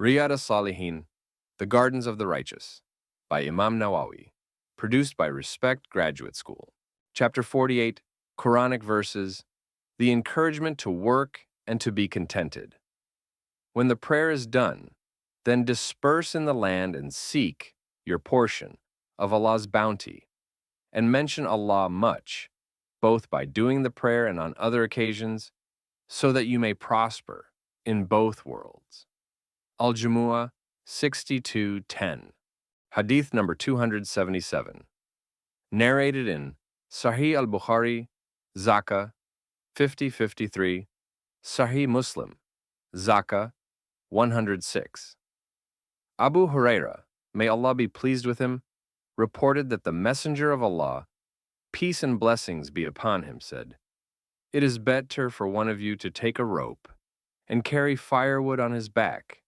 Riyad As-Salihin, The Gardens of the Righteous, by Imam Nawawi, produced by Respect Graduate School. Chapter 48, Quranic Verses, The Encouragement to Work and to be Contented. When the prayer is done, then disperse in the land and seek your portion of Allah's bounty, and mention Allah much, both by doing the prayer and on other occasions, so that you may prosper in both worlds. Al-Jumu'ah 62:10. Hadith number 277. Narrated in Sahih al-Bukhari, Zakah 50:53, Sahih Muslim, Zakah 106. Abu Huraira, may Allah be pleased with him, reported that the Messenger of Allah, peace and blessings be upon him, said, "It is better for one of you to take a rope and carry firewood on his back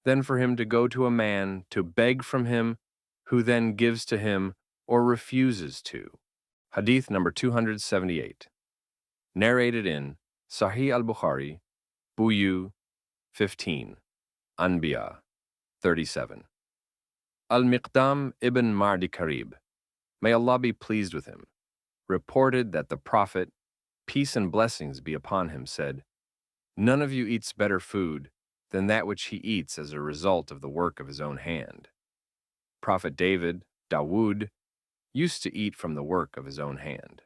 than for him to go to a man to beg from him who then gives to him or refuses to." Hadith number 278. Narrated in Sahih al-Bukhari, Buyu 15, Anbiya 37. Al-Miqdam ibn Mardi Karib, may Allah be pleased with him, reported that the Prophet, peace and blessings be upon him, said, "None of you eats better food than that which he eats as a result of the work of his own hand." Prophet Dawood, used to eat from the work of his own hand.